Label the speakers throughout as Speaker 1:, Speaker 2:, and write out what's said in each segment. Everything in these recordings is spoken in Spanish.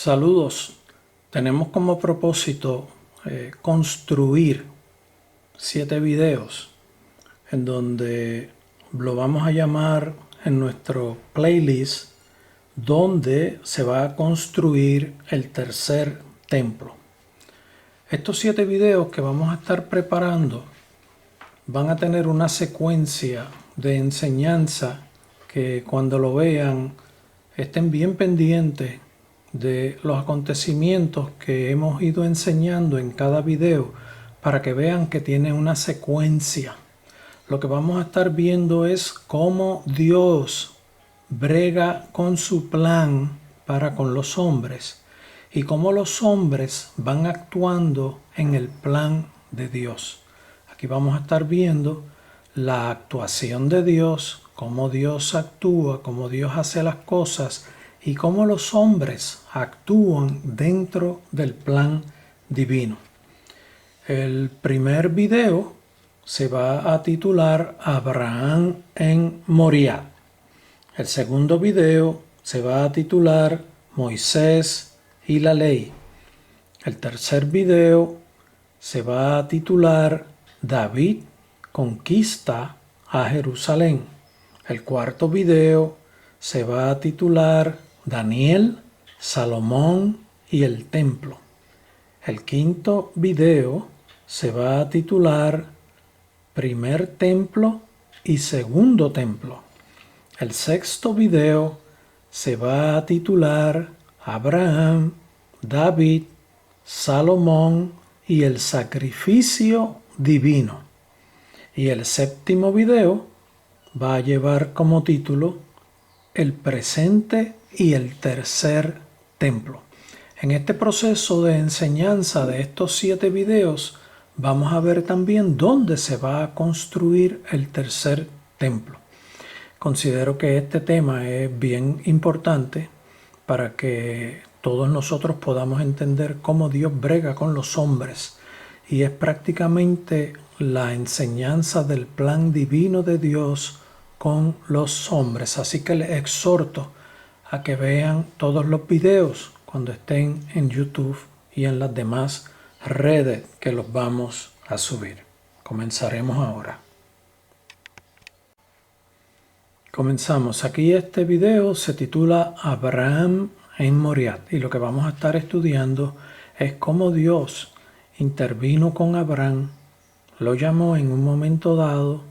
Speaker 1: Saludos. Tenemos como propósito construir 7 videos en donde lo vamos a llamar en nuestro playlist donde se va a construir el tercer templo. Estos 7 videos que vamos a estar preparando van a tener una secuencia de enseñanza que cuando lo vean estén bien pendientes de los acontecimientos que hemos ido enseñando en cada video para que vean que tiene una secuencia. Lo que vamos a estar viendo es cómo Dios brega con su plan para con los hombres y cómo los hombres van actuando en el plan de Dios. Aquí vamos a estar viendo la actuación de Dios, cómo Dios actúa, cómo Dios hace las cosas y cómo los hombres actúan dentro del plan divino. El primer video se va a titular Abraham en Moriah. El segundo video se va a titular Moisés y la ley. El tercer video se va a titular David conquista a Jerusalén. El cuarto video se va a titular Daniel, Salomón y el templo. El quinto video se va a titular Primer templo y segundo templo. El sexto video se va a titular Abraham, David, Salomón y el sacrificio divino. Y el séptimo video va a llevar como título El presente y el tercer templo. En este proceso de enseñanza de estos 7 videos vamos a ver también dónde se va a construir el tercer templo. Considero que este tema es bien importante para que todos nosotros podamos entender cómo Dios brega con los hombres y es prácticamente la enseñanza del plan divino de Dios con los hombres. Así que les exhorto a que vean todos los videos cuando estén en YouTube y en las demás redes que los vamos a subir. Comenzaremos ahora. Comenzamos. Aquí este video se titula Abraham en Moriah y lo que vamos a estar estudiando es cómo Dios intervino con Abraham, lo llamó en un momento dado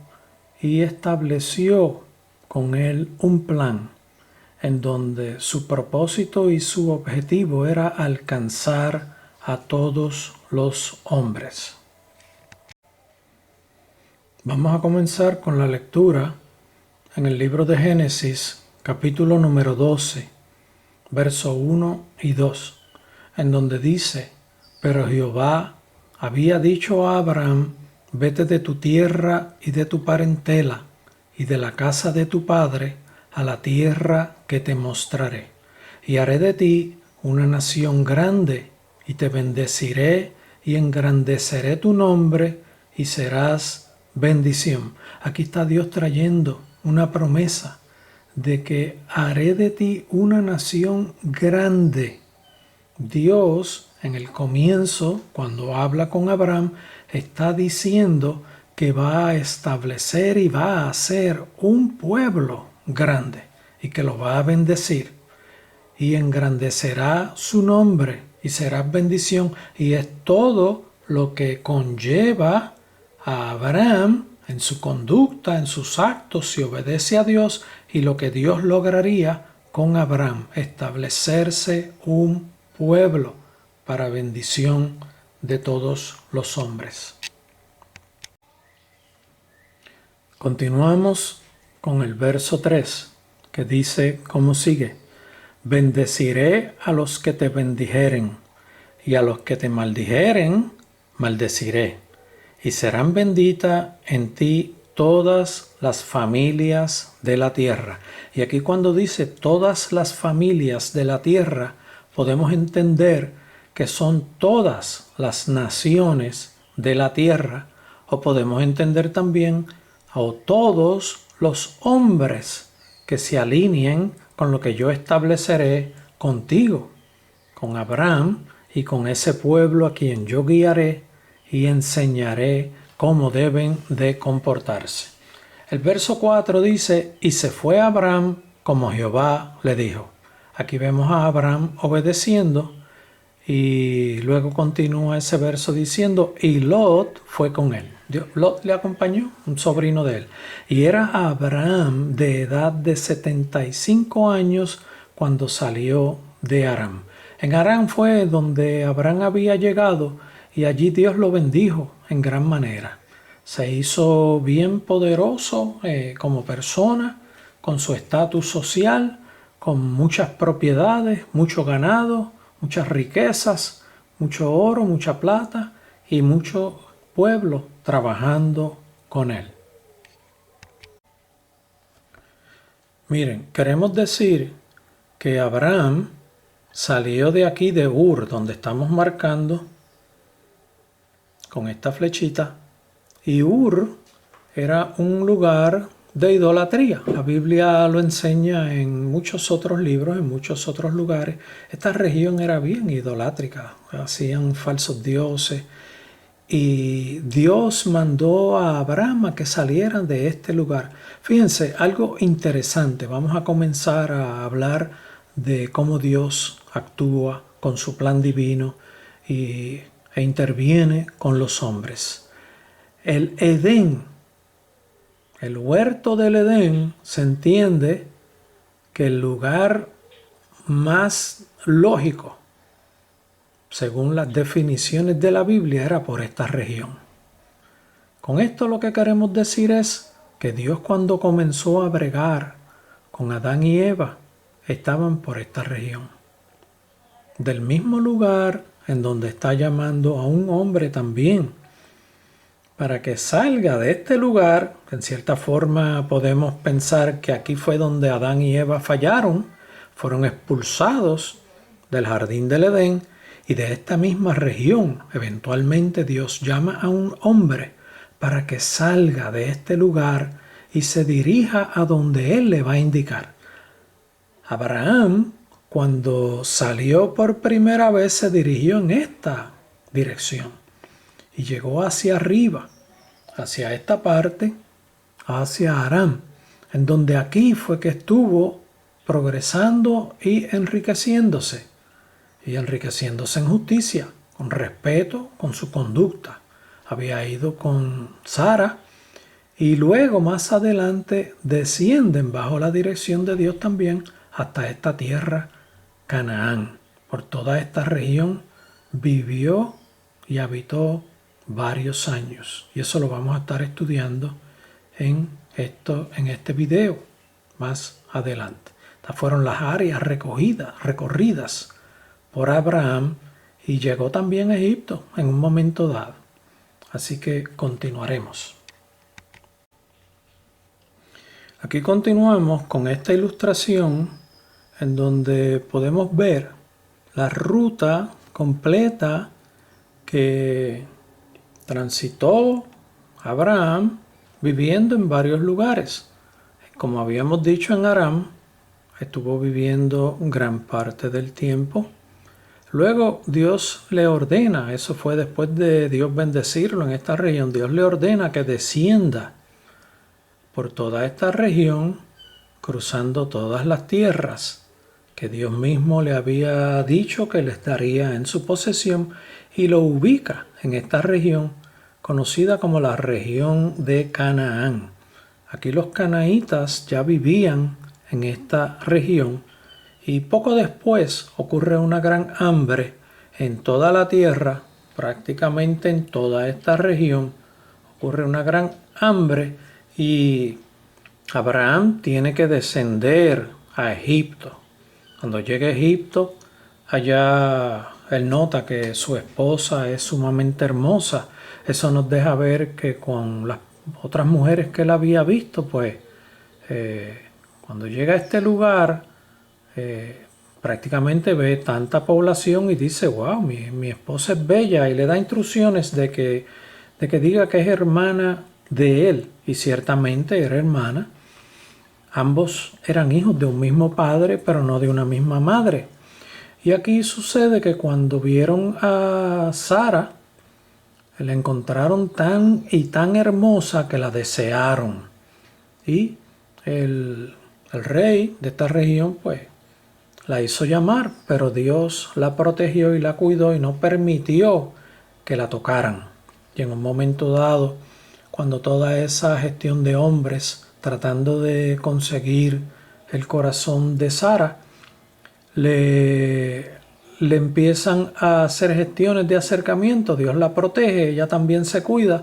Speaker 1: y estableció con él un plan en donde su propósito y su objetivo era alcanzar a todos los hombres. Vamos a comenzar con la lectura en el libro de Génesis, capítulo número 12, verso 1 y 2, en donde dice: Pero Jehová había dicho a Abraham: Vete de tu tierra y de tu parentela y de la casa de tu padre a la tierra que te mostraré, y haré de ti una nación grande, y te bendeciré y engrandeceré tu nombre, y serás bendición. Aquí está Dios trayendo una promesa de que haré de ti una nación grande. Dios, en el comienzo, cuando habla con Abraham, está diciendo que va a establecer y va a hacer un pueblo grande y que lo va a bendecir y engrandecerá su nombre y será bendición, y es todo lo que conlleva a Abraham en su conducta, en sus actos, si obedece a Dios, y lo que Dios lograría con Abraham, establecerse un pueblo para bendición de todos los hombres. Continuamos con el verso 3, que dice como sigue: Bendeciré a los que te bendijeren, y a los que te maldijeren, maldeciré, y serán benditas en ti todas las familias de la tierra. Y aquí cuando dice todas las familias de la tierra, podemos entender que son todas las naciones de la tierra, o podemos entender también a todos los hombres que se alineen con lo que yo estableceré contigo, con Abraham y con ese pueblo a quien yo guiaré y enseñaré cómo deben de comportarse. El verso 4 dice, y se fue Abraham como Jehová le dijo. Aquí vemos a Abraham obedeciendo y luego continúa ese verso diciendo, y Lot fue con él. Lot le acompañó, un sobrino de él. Y era Abraham de edad de 75 años cuando salió de Aram. En Aram fue donde Abraham había llegado y allí Dios lo bendijo en gran manera. Se hizo bien poderoso como persona, con su estatus social, con muchas propiedades, mucho ganado, muchas riquezas, mucho oro, mucha plata y mucho pueblo trabajando con él. Miren, queremos decir que Abraham salió de aquí de Ur, donde estamos marcando con esta flechita, y Ur era un lugar de idolatría. La Biblia lo enseña en muchos otros libros, en muchos otros lugares. Esta región era bien idolátrica, hacían falsos dioses. Y Dios mandó a Abraham a que salieran de este lugar. Fíjense, algo interesante. Vamos a comenzar a hablar de cómo Dios actúa con su plan divino e interviene con los hombres. El Edén, el huerto del Edén, se entiende que el lugar más lógico, según las definiciones de la Biblia, era por esta región. Con esto lo que queremos decir es que Dios, cuando comenzó a bregar con Adán y Eva, estaban por esta región. Del mismo lugar en donde está llamando a un hombre también, para que salga de este lugar, que en cierta forma podemos pensar que aquí fue donde Adán y Eva fallaron, fueron expulsados del jardín del Edén, y de esta misma región eventualmente Dios llama a un hombre para que salga de este lugar y se dirija a donde Él le va a indicar. Abraham, cuando salió por primera vez, se dirigió en esta dirección y llegó hacia arriba, hacia esta parte, hacia Aram, en donde aquí fue que estuvo progresando y enriqueciéndose en justicia, con respeto, con su conducta. Había ido con Sara y luego más adelante descienden bajo la dirección de Dios también hasta esta tierra Canaán. Por toda esta región vivió y habitó varios años, y eso lo vamos a estar estudiando en este video más adelante. Estas fueron las áreas recorridas por Abraham, y llegó también a Egipto en un momento dado. Así que continuaremos. Aquí continuamos con esta ilustración en donde podemos ver la ruta completa que transitó Abraham viviendo en varios lugares. Como habíamos dicho, en Aram estuvo viviendo gran parte del tiempo. Luego Dios le ordena, eso fue después de Dios bendecirlo en esta región, Dios le ordena que descienda por toda esta región, cruzando todas las tierras que Dios mismo le había dicho que les daría en su posesión, y lo ubica en esta región conocida como la región de Canaán. Aquí los canaítas ya vivían en esta región, y poco después ocurre una gran hambre en toda la tierra, prácticamente en toda esta región ocurre una gran hambre, y Abraham tiene que descender a Egipto. Cuando llega a Egipto, allá él nota que su esposa es sumamente hermosa. Eso nos deja ver que con las otras mujeres que él había visto, pues cuando llega a este lugar, prácticamente ve tanta población y dice, wow, mi esposa es bella, y le da instrucciones de que diga que es hermana de él, y ciertamente era hermana. Ambos eran hijos de un mismo padre, pero no de una misma madre. Y aquí sucede que cuando vieron a Sara, la encontraron tan y tan hermosa que la desearon. Y el rey de esta región, pues, la hizo llamar, pero Dios la protegió y la cuidó y no permitió que la tocaran. Y en un momento dado, cuando toda esa gestión de hombres tratando de conseguir el corazón de Sara, le empiezan a hacer gestiones de acercamiento, Dios la protege, ella también se cuida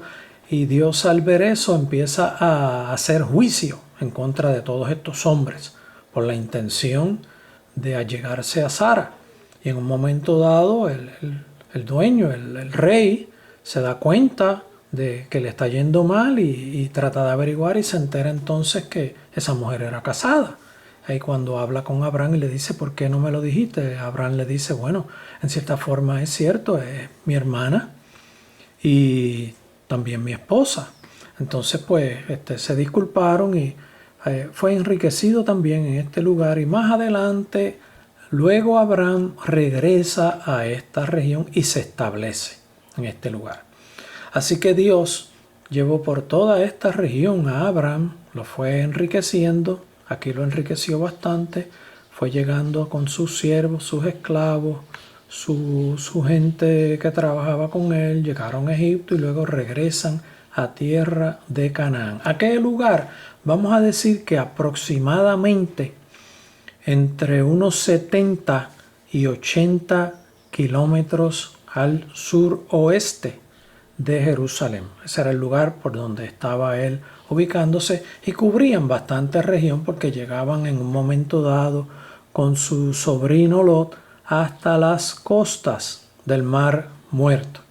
Speaker 1: y Dios al ver eso empieza a hacer juicio en contra de todos estos hombres por la intención de allegarse a Sara. Y en un momento dado el dueño, el rey, se da cuenta de que le está yendo mal y trata de averiguar y se entera entonces que esa mujer era casada. Ahí cuando habla con Abraham y le dice, ¿por qué no me lo dijiste? Abraham le dice, bueno, en cierta forma es cierto, es mi hermana y también mi esposa. Entonces pues se disculparon y fue enriquecido también en este lugar y más adelante luego Abraham regresa a esta región y se establece en este lugar. Así que Dios llevó por toda esta región a Abraham, lo fue enriqueciendo, aquí lo enriqueció bastante, fue llegando con sus siervos, sus esclavos, su gente que trabajaba con él, llegaron a Egipto y luego regresan a tierra de Canaán. ¿A qué lugar? Vamos a decir que aproximadamente entre unos 70 y 80 kilómetros al suroeste de Jerusalén. Ese era el lugar por donde estaba él ubicándose y cubrían bastante región porque llegaban en un momento dado con su sobrino Lot hasta las costas del Mar Muerto.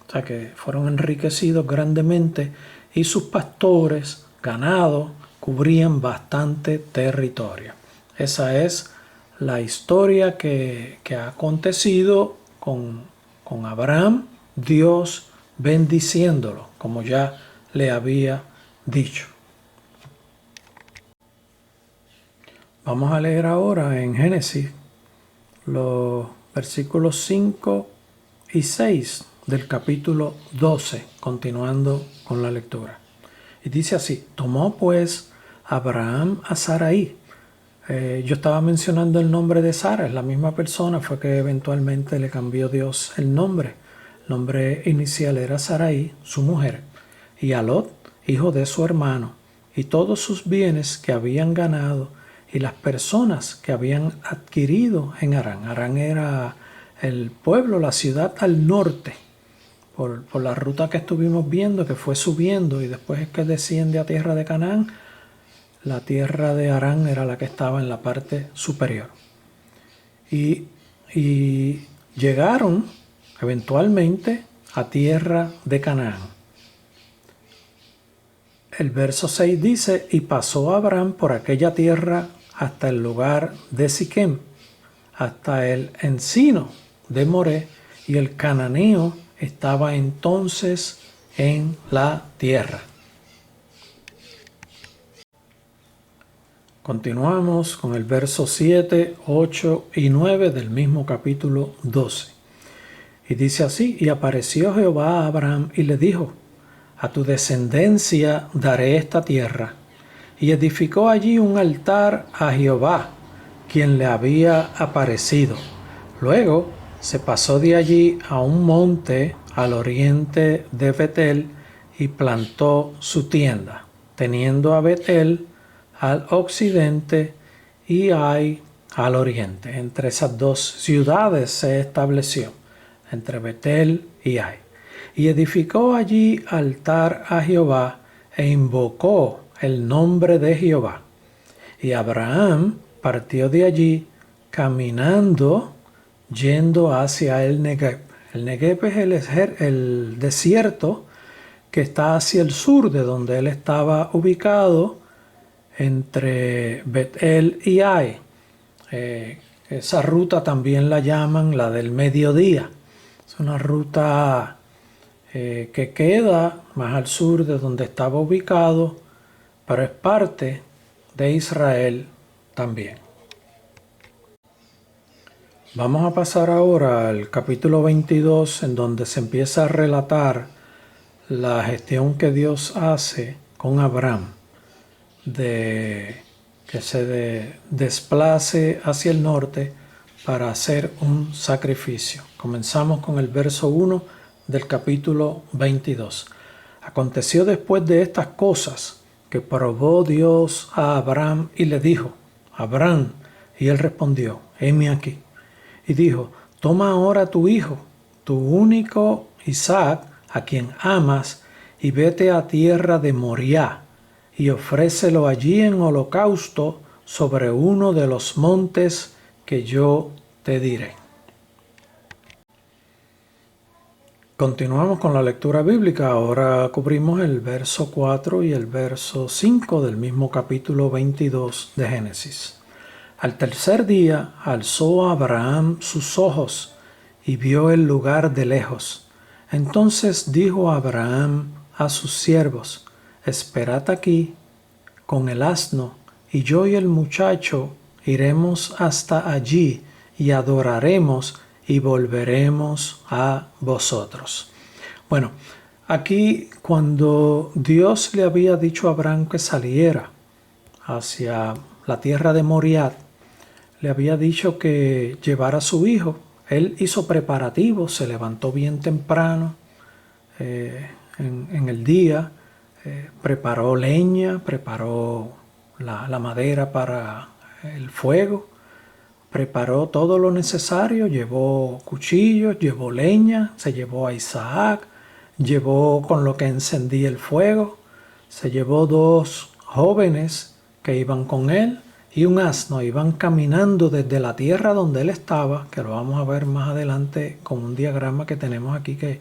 Speaker 1: O sea que fueron enriquecidos grandemente y sus pastores, ganado, cubrían bastante territorio. Esa es la historia que ha acontecido con Abraham, Dios bendiciéndolo, como ya le había dicho. Vamos a leer ahora en Génesis los versículos 5 y 6 del capítulo 12, continuando con la lectura. Y dice así, tomó pues Abraham a Sarai. Yo estaba mencionando el nombre de Sara, es la misma persona, fue que eventualmente le cambió Dios el nombre. El nombre inicial era Sarai, su mujer, y a Lot, hijo de su hermano, y todos sus bienes que habían ganado, y las personas que habían adquirido en Harán. Harán era el pueblo, la ciudad al norte, por la ruta que estuvimos viendo, que fue subiendo, y después es que desciende a tierra de Canaán. La tierra de Harán era la que estaba en la parte superior. Y llegaron eventualmente a tierra de Canaán. El verso 6 dice, y pasó Abraham por aquella tierra hasta el lugar de Siquem, hasta el encino de Moré, y el cananeo estaba entonces en la tierra. Continuamos con el verso 7, 8 y 9 del mismo capítulo 12. Y dice así, y apareció Jehová a Abraham y le dijo, a tu descendencia daré esta tierra. Y edificó allí un altar a Jehová, quien le había aparecido. Luego se pasó de allí a un monte al oriente de Betel y plantó su tienda, teniendo a Betel al occidente y Ai al oriente. Entre esas dos ciudades se estableció, entre Betel y Ai. Y edificó allí altar a Jehová e invocó el nombre de Jehová. Y Abraham partió de allí caminando, yendo hacia el Negev. El Negev es el desierto que está hacia el sur de donde él estaba ubicado, entre Betel y Ai. Esa ruta también la llaman la del mediodía. Es una ruta que queda más al sur de donde estaba ubicado, pero es parte de Israel también. Vamos a pasar ahora al capítulo 22, en donde se empieza a relatar la gestión que Dios hace con Abraham, de que se desplace hacia el norte para hacer un sacrificio. Comenzamos con el verso 1 del capítulo 22. Aconteció después de estas cosas que probó Dios a Abraham y le dijo: Abraham, y él respondió: heme aquí. Y dijo: toma ahora tu hijo, tu único Isaac, a quien amas, y vete a tierra de Moriah, y ofrécelo allí en holocausto sobre uno de los montes que yo te diré. Continuamos con la lectura bíblica. Ahora cubrimos el verso 4 y el verso 5 del mismo capítulo 22 de Génesis. Al tercer día alzó Abraham sus ojos y vio el lugar de lejos. Entonces dijo Abraham a sus siervos: esperad aquí con el asno, y yo y el muchacho iremos hasta allí y adoraremos y volveremos a vosotros. Bueno, aquí cuando Dios le había dicho a Abraham que saliera hacia la tierra de Moriah, le había dicho que llevara a su hijo. Él hizo preparativos, se levantó bien temprano en el día, preparó leña, preparó la madera para el fuego, preparó todo lo necesario, llevó cuchillos, llevó leña, se llevó a Isaac, llevó con lo que encendía el fuego, se llevó 2 jóvenes que iban con él y un asno. Iban caminando desde la tierra donde él estaba, que lo vamos a ver más adelante con un diagrama que tenemos aquí que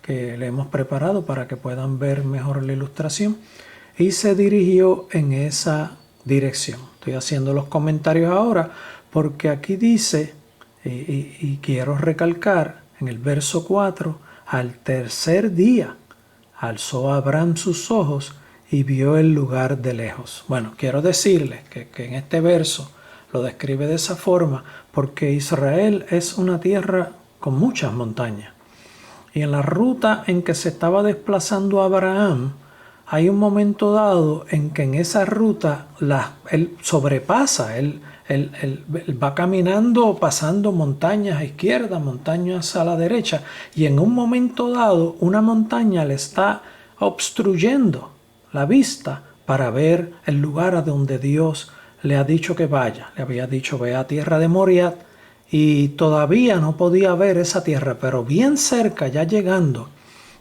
Speaker 1: le hemos preparado para que puedan ver mejor la ilustración, y se dirigió en esa dirección. Estoy haciendo los comentarios ahora porque aquí dice, y quiero recalcar en el verso 4, al tercer día alzó Abraham sus ojos y vio el lugar de lejos. Bueno, quiero decirles que en este verso lo describe de esa forma porque Israel es una tierra con muchas montañas. Y en la ruta en que se estaba desplazando Abraham, hay un momento dado en que en esa ruta él sobrepasa, él va caminando, pasando montañas a izquierda, montañas a la derecha, y en un momento dado una montaña le está obstruyendo la vista para ver el lugar a donde Dios le ha dicho que vaya. Le había dicho: ve a tierra de Moriah, y todavía no podía ver esa tierra, pero bien cerca, ya llegando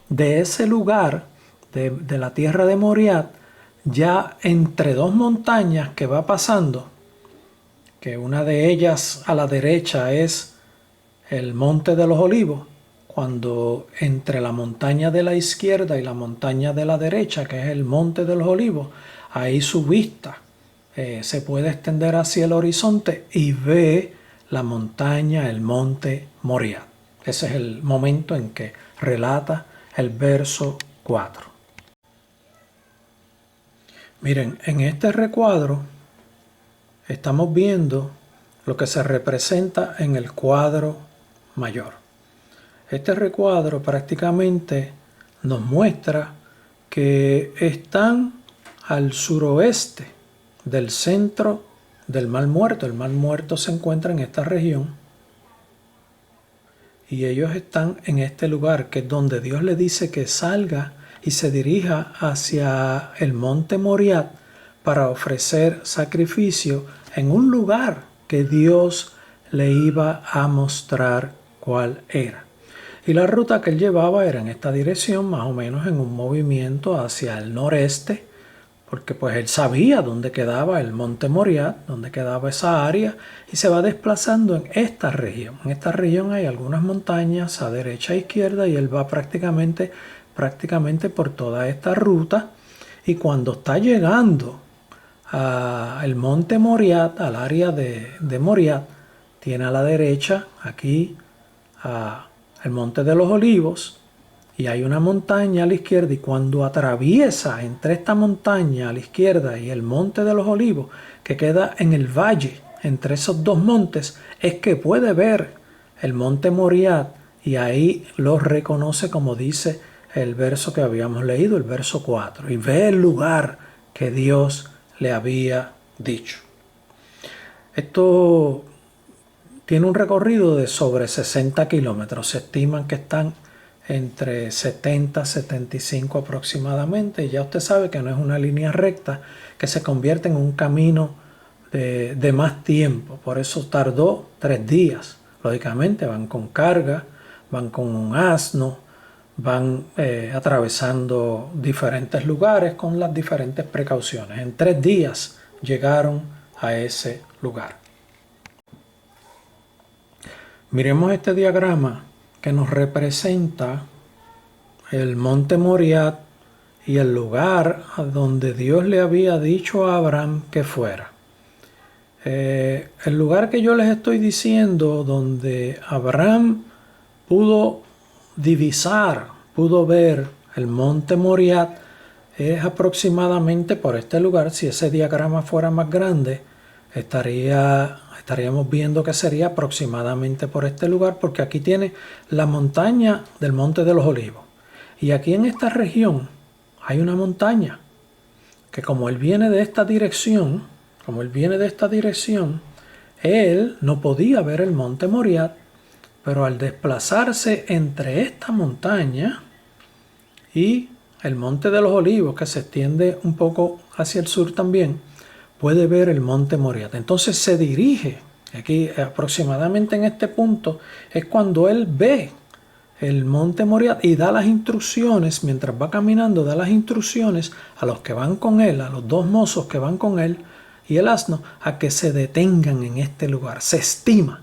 Speaker 1: de ese lugar, de la tierra de Moriah, ya entre 2 montañas que va pasando, que una de ellas a la derecha es el Monte de los Olivos, cuando entre la montaña de la izquierda y la montaña de la derecha, que es el Monte de los Olivos, ahí su vista se puede extender hacia el horizonte y ve la montaña, el monte Moriah. Ese es el momento en que relata el verso 4. Miren, en este recuadro estamos viendo lo que se representa en el cuadro mayor. Este recuadro prácticamente nos muestra que están al suroeste del centro del Mar Muerto. El Mar Muerto se encuentra en esta región y ellos están en este lugar, que es donde Dios le dice que salga y se dirija hacia el monte Moriah para ofrecer sacrificio en un lugar que Dios le iba a mostrar cuál era. Y la ruta que él llevaba era en esta dirección, más o menos en un movimiento hacia el noreste, porque pues él sabía dónde quedaba el monte Moriah, dónde quedaba esa área, y se va desplazando en esta región. En esta región hay algunas montañas a derecha e izquierda y él va prácticamente por toda esta ruta, y cuando está llegando al monte Moriah, al área de Moriah, tiene a la derecha aquí el monte de los Olivos, y hay una montaña a la izquierda, y cuando atraviesa entre esta montaña a la izquierda y el monte de los Olivos, que queda en el valle entre esos dos montes es que puede ver el monte Moriah, y ahí lo reconoce, como dice el verso que habíamos leído, el verso 4, y ve el lugar que Dios le había dicho. Esto tiene un recorrido de sobre 60 kilómetros. Se estiman que están entre 70 y 75 aproximadamente. Y ya usted sabe que no es una línea recta, que se convierte en un camino de más tiempo. Por eso tardó 3 días. Lógicamente van con carga, van con un asno, van atravesando diferentes lugares con las diferentes precauciones. En 3 días llegaron a ese lugar. Miremos este diagrama que nos representa el monte Moriah y el lugar a donde Dios le había dicho a Abraham que fuera. El lugar que yo les estoy diciendo, donde Abraham pudo divisar, pudo ver el monte Moriah, es aproximadamente por este lugar. Si ese diagrama fuera más grande, estaríamos viendo que sería aproximadamente por este lugar, porque aquí tiene la montaña del Monte de los Olivos. Y aquí en esta región hay una montaña que, como él viene de esta dirección, él no podía ver el monte Moriah, pero al desplazarse entre esta montaña y el Monte de los Olivos, que se extiende un poco hacia el sur también, puede ver el monte Moriah. Entonces se dirige, aquí aproximadamente en este punto, es cuando él ve el monte Moriah y da las instrucciones, mientras va caminando, da las instrucciones a los que van con él, a los 2 mozos que van con él y el asno, a que se detengan en este lugar. Se estima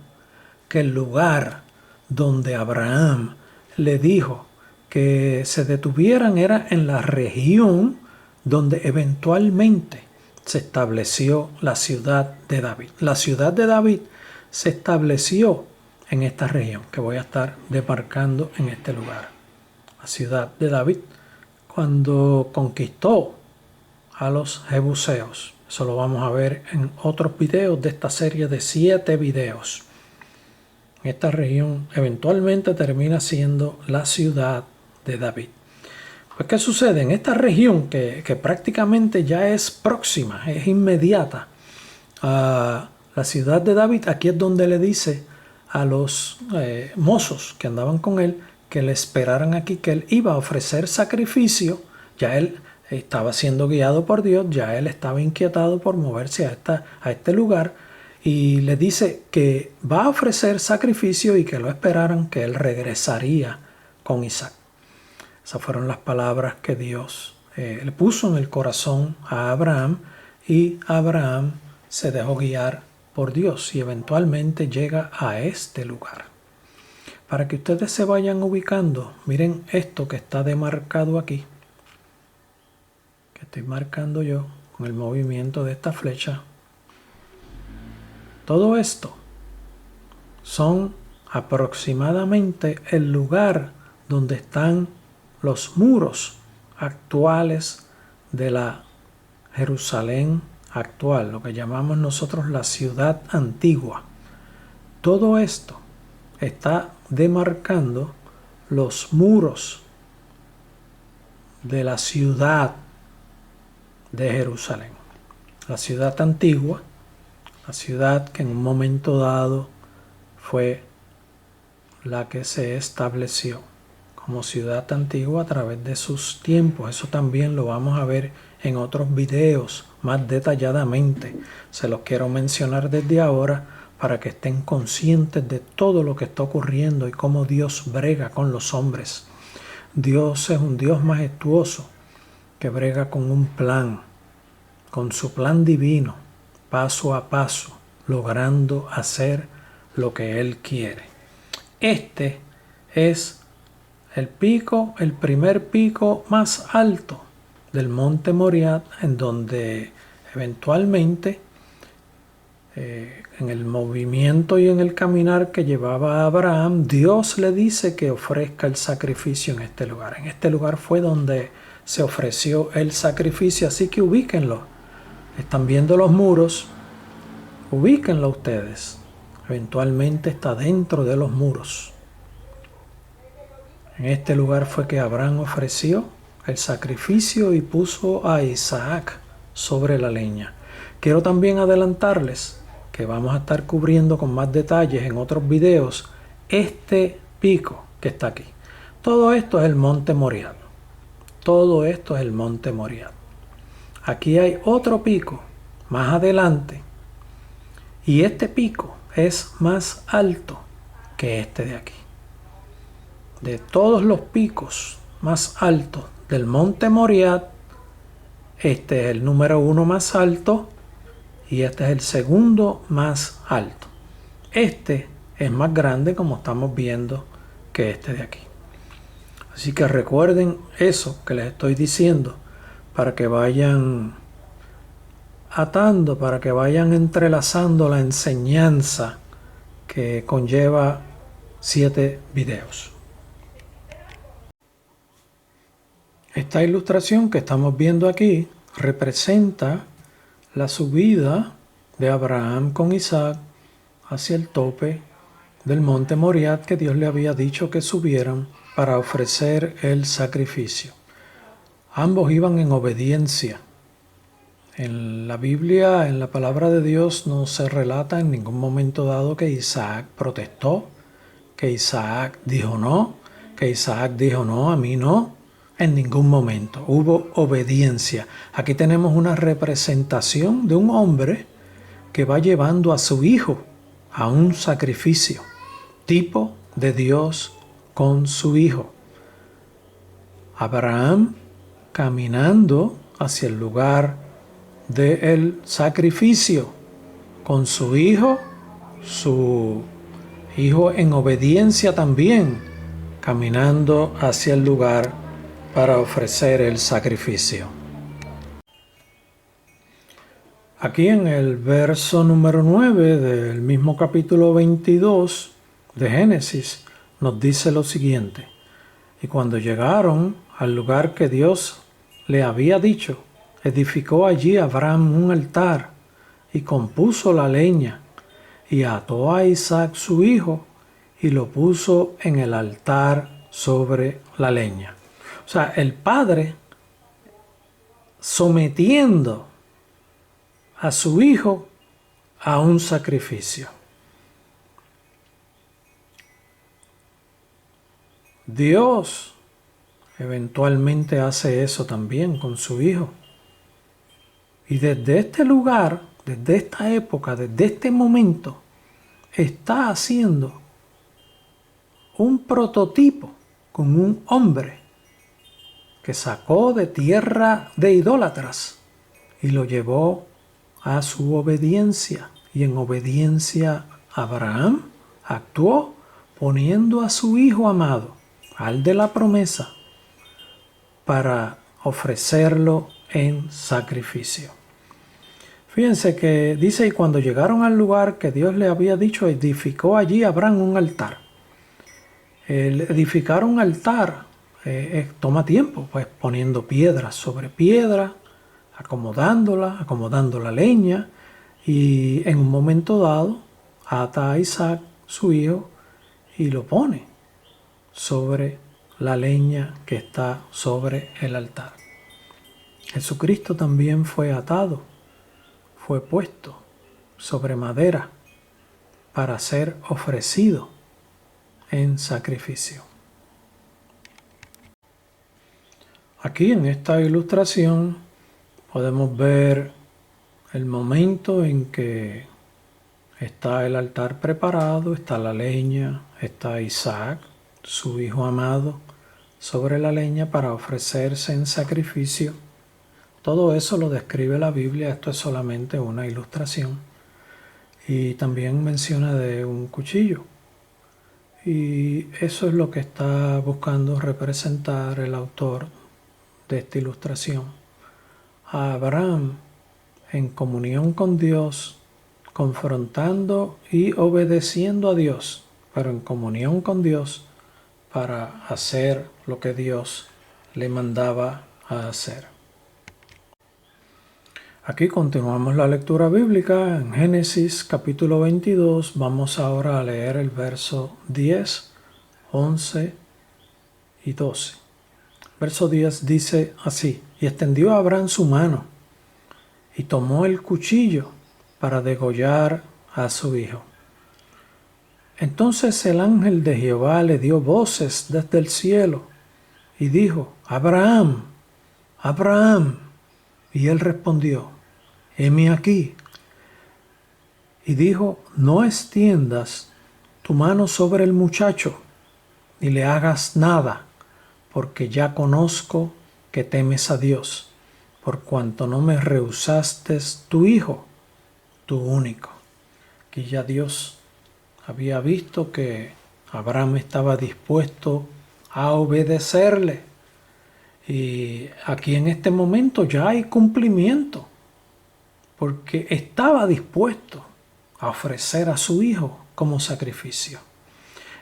Speaker 1: que el lugar donde Abraham le dijo que se detuvieran era en la región donde eventualmente se estableció la ciudad de David. La ciudad de David se estableció en esta región que voy a estar demarcando en este lugar. La ciudad de David, cuando conquistó a los jebuseos. Eso lo vamos a ver en otros videos de esta serie de 7 videos. Esta región eventualmente termina siendo la ciudad de David. Pues, ¿qué sucede? En esta región que prácticamente ya es próxima, es inmediata a la ciudad de David, aquí es donde le dice a los mozos que andaban con él que le esperaran aquí, que él iba a ofrecer sacrificio. Ya él estaba siendo guiado por Dios, ya él estaba inquietado por moverse a este lugar, y le dice que va a ofrecer sacrificio y que lo esperaran, que él regresaría con Isaac. Esas fueron las palabras que Dios le puso en el corazón a Abraham, y Abraham se dejó guiar por Dios y eventualmente llega a este lugar. Para que ustedes se vayan ubicando, miren esto que está demarcado aquí, que estoy marcando yo con el movimiento de esta flecha. Todo esto son aproximadamente el lugar donde están los muros actuales de la Jerusalén actual, lo que llamamos nosotros la ciudad antigua. Todo esto está demarcando los muros de la ciudad de Jerusalén. La ciudad antigua, la ciudad que en un momento dado fue la que se estableció como ciudad antigua a través de sus tiempos. Eso también lo vamos a ver en otros videos más detalladamente. Se los quiero mencionar desde ahora para que estén conscientes de todo lo que está ocurriendo y cómo Dios brega con los hombres. Dios es un Dios majestuoso que brega con un plan, con su plan divino, paso a paso, logrando hacer lo que Él quiere. Este es el pico, el primer pico más alto del monte Moriah, en donde eventualmente en el movimiento y en el caminar que llevaba a Abraham, Dios le dice que ofrezca el sacrificio en este lugar. En este lugar fue donde se ofreció el sacrificio, así que ubíquenlo. Están viendo los muros Ubíquenlo ustedes. Eventualmente está dentro de los muros. En este lugar fue que Abraham ofreció el sacrificio y puso a Isaac sobre la leña. Quiero también adelantarles que vamos a estar cubriendo con más detalles en otros videos este pico que está aquí. Todo esto es el monte Moriah. Todo esto es el monte Moriah. Aquí hay otro pico más adelante y este pico es más alto que este de aquí. De todos los picos más altos del monte Moriah, este es el número 1 más alto y este es el segundo más alto. Este es más grande, como estamos viendo, que este de aquí. Así que recuerden eso que les estoy diciendo para que vayan atando, para que vayan entrelazando la enseñanza que conlleva 7 videos. Esta ilustración que estamos viendo aquí representa la subida de Abraham con Isaac hacia el tope del monte Moriah que Dios le había dicho que subieran para ofrecer el sacrificio. Ambos iban en obediencia. En la Biblia, en la palabra de Dios, no se relata en ningún momento dado que Isaac protestó, que Isaac dijo no, a mí no. En ningún momento hubo obediencia. Aquí tenemos una representación de un hombre que va llevando a su hijo a un sacrificio, tipo de Dios con su hijo. Abraham caminando hacia el lugar del sacrificio con su hijo en obediencia también, caminando hacia el lugar para ofrecer el sacrificio. Aquí en el verso número 9 del mismo capítulo 22 de Génesis nos dice lo siguiente: y cuando llegaron al lugar que Dios le había dicho, edificó allí Abraham un altar y compuso la leña y ató a Isaac su hijo y lo puso en el altar sobre la leña. O sea, el padre sometiendo a su hijo a un sacrificio. Dios eventualmente hace eso también con su hijo. Y desde este lugar, desde esta época, desde este momento, está haciendo un prototipo con un hombre que sacó de tierra de idólatras y lo llevó a su obediencia. Y en obediencia Abraham actuó poniendo a su hijo amado, al de la promesa, para ofrecerlo en sacrificio. Fíjense que dice, y cuando llegaron al lugar que Dios le había dicho, edificó allí Abraham un altar. El edificar un altar toma tiempo, pues poniendo piedra sobre piedra, acomodando la leña, y en un momento dado ata a Isaac, su hijo, y lo pone sobre la leña que está sobre el altar. Jesucristo también fue atado, fue puesto sobre madera para ser ofrecido en sacrificio. Aquí en esta ilustración podemos ver el momento en que está el altar preparado, está la leña, está Isaac, su hijo amado, sobre la leña para ofrecerse en sacrificio. Todo eso lo describe la Biblia, esto es solamente una ilustración. Y también menciona de un cuchillo. Y eso es lo que está buscando representar el autor de esta ilustración. A Abraham en comunión con Dios, confrontando y obedeciendo a Dios, pero en comunión con Dios para hacer lo que Dios le mandaba a hacer. Aquí continuamos la lectura bíblica en Génesis capítulo 22. Vamos ahora a leer el verso 10, 11 y 12. Verso 10 dice así: y extendió a Abraham su mano y tomó el cuchillo para degollar a su hijo. Entonces el ángel de Jehová le dio voces desde el cielo y dijo: Abraham, Abraham. Y él respondió: heme aquí. Y dijo: no extiendas tu mano sobre el muchacho, ni le hagas nada, porque ya conozco que temes a Dios, por cuanto no me rehusaste tu hijo, tu único. Aquí ya Dios había visto que Abraham estaba dispuesto a obedecerle. Y aquí en este momento ya hay cumplimiento, porque estaba dispuesto a ofrecer a su hijo como sacrificio.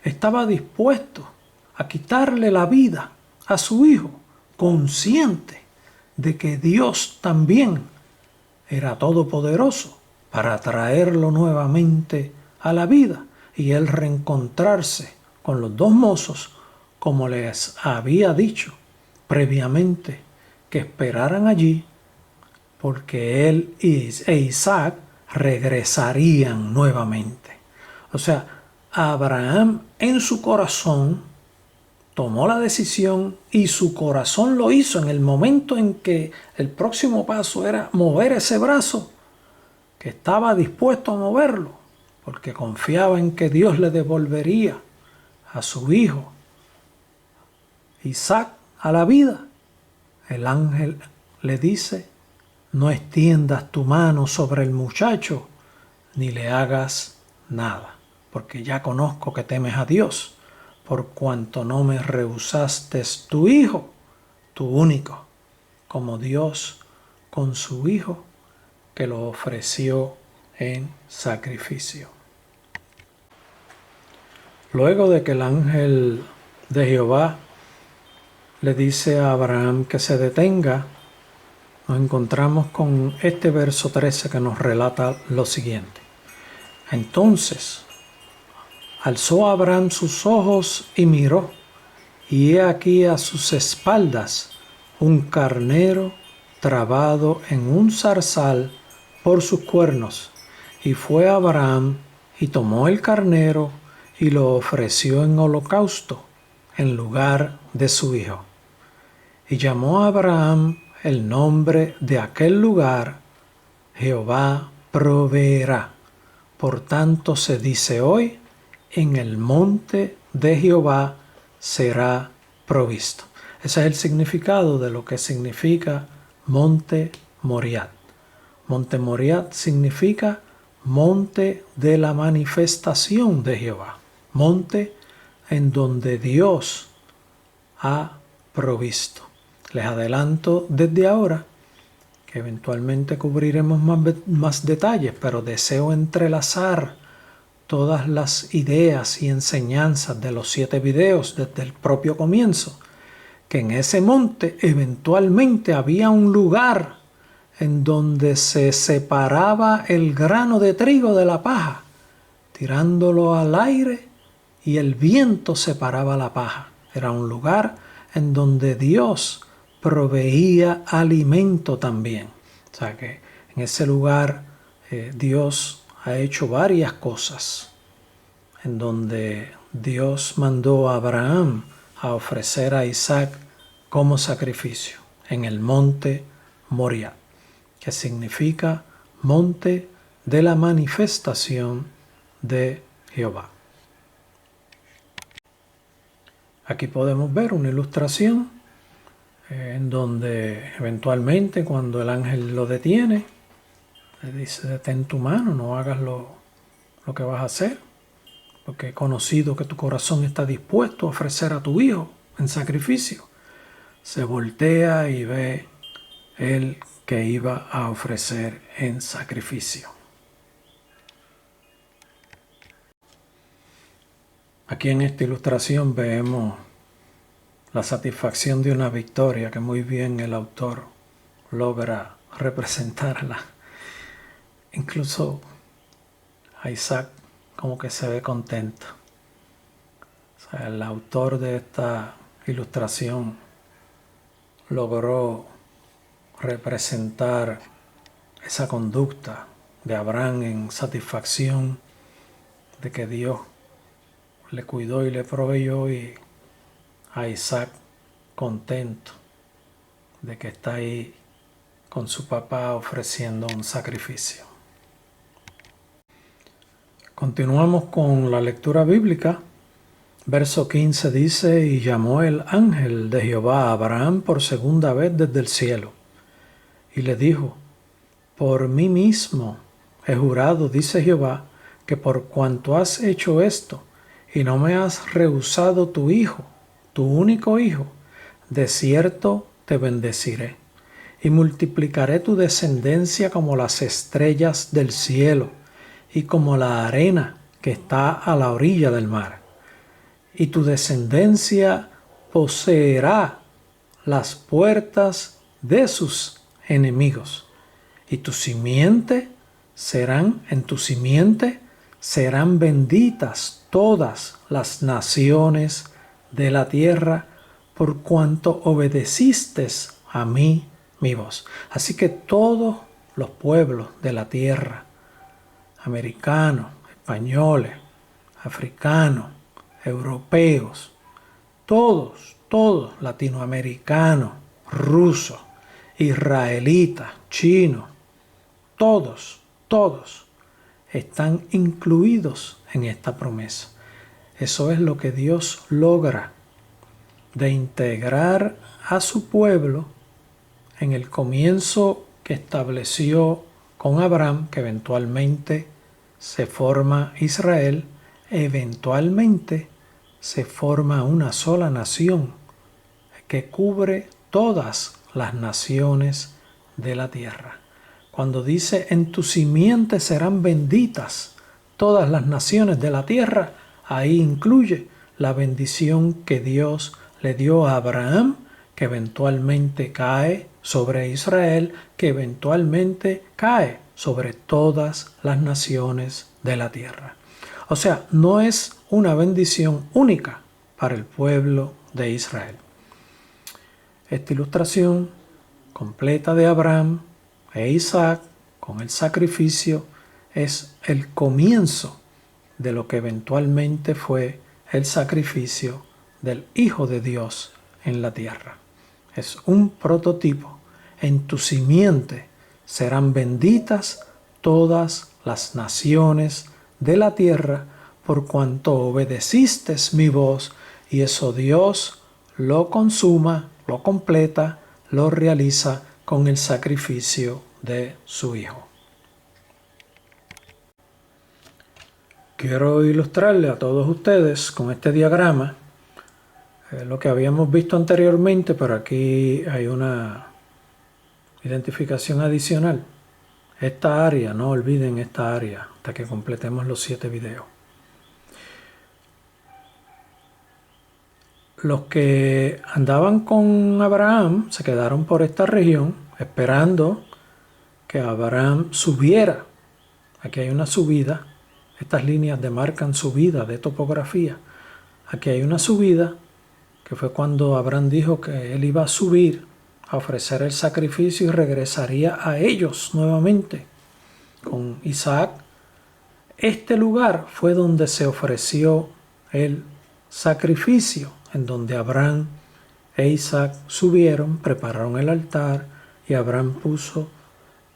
Speaker 1: Estaba dispuesto a quitarle la vida a su hijo, consciente de que Dios también era todopoderoso para traerlo nuevamente a la vida y él reencontrarse con los dos mozos, como les había dicho previamente que esperaran allí, porque él e Isaac regresarían nuevamente. O sea, Abraham en su corazón tomó la decisión y su corazón lo hizo en el momento en que el próximo paso era mover ese brazo, que estaba dispuesto a moverlo, porque confiaba en que Dios le devolvería a su hijo Isaac a la vida. El ángel le dice: no extiendas tu mano sobre el muchacho, ni le hagas nada, porque ya conozco que temes a Dios, por cuanto no me rehusaste tu hijo, tu único, como Dios con su hijo, que lo ofreció en sacrificio. Luego de que el ángel de Jehová le dice a Abraham que se detenga, nos encontramos con este verso 13 que nos relata lo siguiente: entonces alzó Abraham sus ojos y miró, y he aquí a sus espaldas un carnero trabado en un zarzal por sus cuernos. Y fue Abraham y tomó el carnero y lo ofreció en holocausto en lugar de su hijo. Y llamó a Abraham el nombre de aquel lugar: Jehová proveerá. Por tanto se dice hoy: en el monte de Jehová será provisto. Ese es el significado de lo que significa Monte Moriah. Monte Moriah significa monte de la manifestación de Jehová, monte en donde Dios ha provisto. Les adelanto desde ahora que eventualmente cubriremos más detalles, pero deseo entrelazar todas las ideas y enseñanzas de los 7 videos desde el propio comienzo, que en ese monte eventualmente había un lugar en donde se separaba el grano de trigo de la paja, tirándolo al aire, y el viento separaba la paja. Era un lugar en donde Dios proveía alimento también. O sea que en ese lugar Dios ha hecho varias cosas, en donde Dios mandó a Abraham a ofrecer a Isaac como sacrificio en el monte Moriah, que significa monte de la manifestación de Jehová. Aquí podemos ver una ilustración en donde eventualmente, cuando el ángel lo detiene, le dice: detén tu mano, no hagas lo que vas a hacer, porque he conocido que tu corazón está dispuesto a ofrecer a tu hijo en sacrificio. Se voltea y ve el que iba a ofrecer en sacrificio. Aquí en esta ilustración vemos la satisfacción de una victoria que muy bien el autor logra representarla. Incluso a Isaac como que se ve contento. O sea, el autor de esta ilustración logró representar esa conducta de Abraham en satisfacción de que Dios le cuidó y le proveyó, y a Isaac contento de que está ahí con su papá ofreciendo un sacrificio. Continuamos con la lectura bíblica. Verso 15 dice: y llamó el ángel de Jehová a Abraham por segunda vez desde el cielo, y le dijo: por mí mismo he jurado, dice Jehová, que por cuanto has hecho esto, y no me has rehusado tu hijo, tu único hijo, de cierto te bendeciré, y multiplicaré tu descendencia como las estrellas del cielo, y como la arena que está a la orilla del mar. Y tu descendencia poseerá las puertas de sus enemigos. Y tu simiente en tu simiente serán benditas todas las naciones de la tierra, por cuanto obedeciste a mí, mi voz. Así que todos los pueblos de la tierra, americanos, españoles, africanos, europeos, todos, latinoamericanos, rusos, israelitas, chinos, todos están incluidos en esta promesa. Eso es lo que Dios logra de integrar a su pueblo en el comienzo que estableció con Abraham, que eventualmente se forma Israel, eventualmente se forma una sola nación que cubre todas las naciones de la tierra. Cuando dice: en tu simiente serán benditas todas las naciones de la tierra, ahí incluye la bendición que Dios le dio a Abraham, que eventualmente cae sobre Israel, que eventualmente cae sobre todas las naciones de la tierra. O sea, no es una bendición única para el pueblo de Israel. Esta ilustración completa de Abraham e Isaac con el sacrificio es el comienzo de lo que eventualmente fue el sacrificio del Hijo de Dios en la tierra. Es un prototipo. En tu simiente serán benditas todas las naciones de la tierra, por cuanto obedeciste mi voz, y eso Dios lo consuma, lo completa, lo realiza con el sacrificio de su Hijo. Quiero ilustrarle a todos ustedes con este diagrama lo que habíamos visto anteriormente, pero aquí hay una identificación adicional. Esta área, no olviden esta área hasta que completemos los 7 videos. Los que andaban con Abraham se quedaron por esta región esperando que Abraham subiera. Aquí hay una subida. Estas líneas demarcan subida de topografía. Aquí hay una subida que fue cuando Abraham dijo que él iba a subir a ofrecer el sacrificio y regresaría a ellos nuevamente con Isaac. Este lugar fue donde se ofreció el sacrificio, en donde Abraham e Isaac subieron, prepararon el altar, y Abraham puso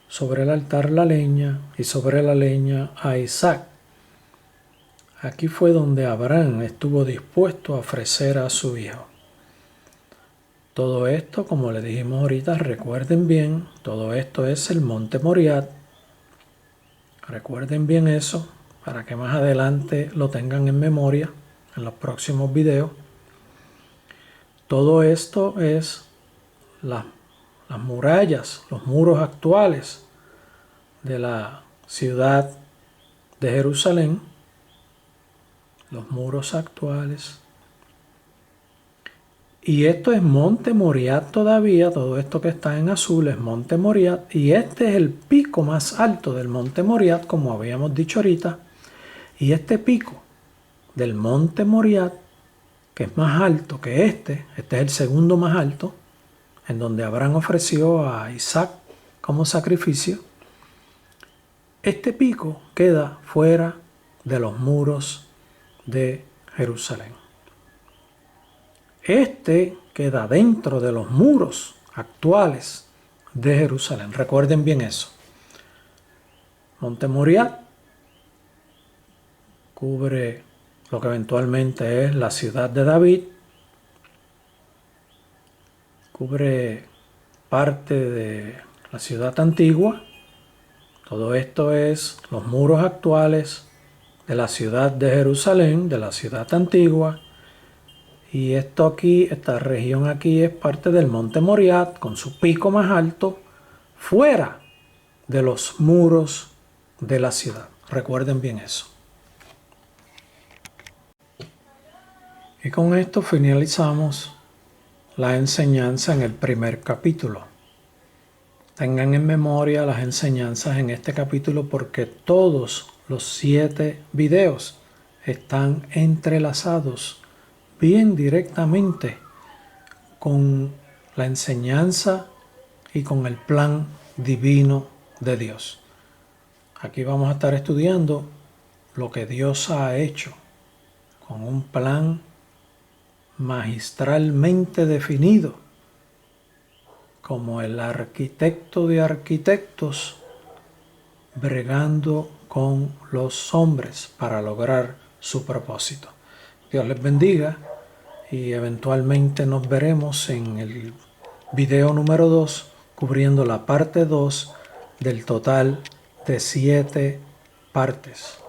Speaker 1: sobre el altar la leña y sobre la leña a Isaac. Aquí fue donde Abraham estuvo dispuesto a ofrecer a su hijo. Todo esto, como le dijimos ahorita, recuerden bien, todo esto es el monte Moriah. Recuerden bien eso para que más adelante lo tengan en memoria en los próximos videos. Todo esto es las murallas, los muros actuales de la ciudad de Jerusalén. Los muros actuales. Y esto es Monte Moriah todavía, todo esto que está en azul es Monte Moriah, y este es el pico más alto del Monte Moriah, como habíamos dicho ahorita, y este pico del Monte Moriah, que es más alto que este es el segundo más alto, en donde Abraham ofreció a Isaac como sacrificio, este pico queda fuera de los muros de Jerusalén. Este queda dentro de los muros actuales de Jerusalén. Recuerden bien eso. Monte Moriah cubre lo que eventualmente es la ciudad de David, cubre parte de la ciudad antigua. Todo esto es los muros actuales de la ciudad de Jerusalén, de la ciudad antigua. Y esto aquí, esta región aquí es parte del Monte Moriah con su pico más alto, fuera de los muros de la ciudad. Recuerden bien eso. Y con esto finalizamos la enseñanza en el primer capítulo. Tengan en memoria las enseñanzas en este capítulo porque todos los 7 videos están entrelazados bien directamente con la enseñanza y con el plan divino de Dios. Aquí vamos a estar estudiando lo que Dios ha hecho con un plan magistralmente definido, como el arquitecto de arquitectos bregando con los hombres para lograr su propósito. Dios les bendiga y eventualmente nos veremos en el video número 2 cubriendo la parte 2 del total de 7 partes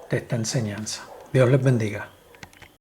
Speaker 1: de esta enseñanza. Dios les bendiga.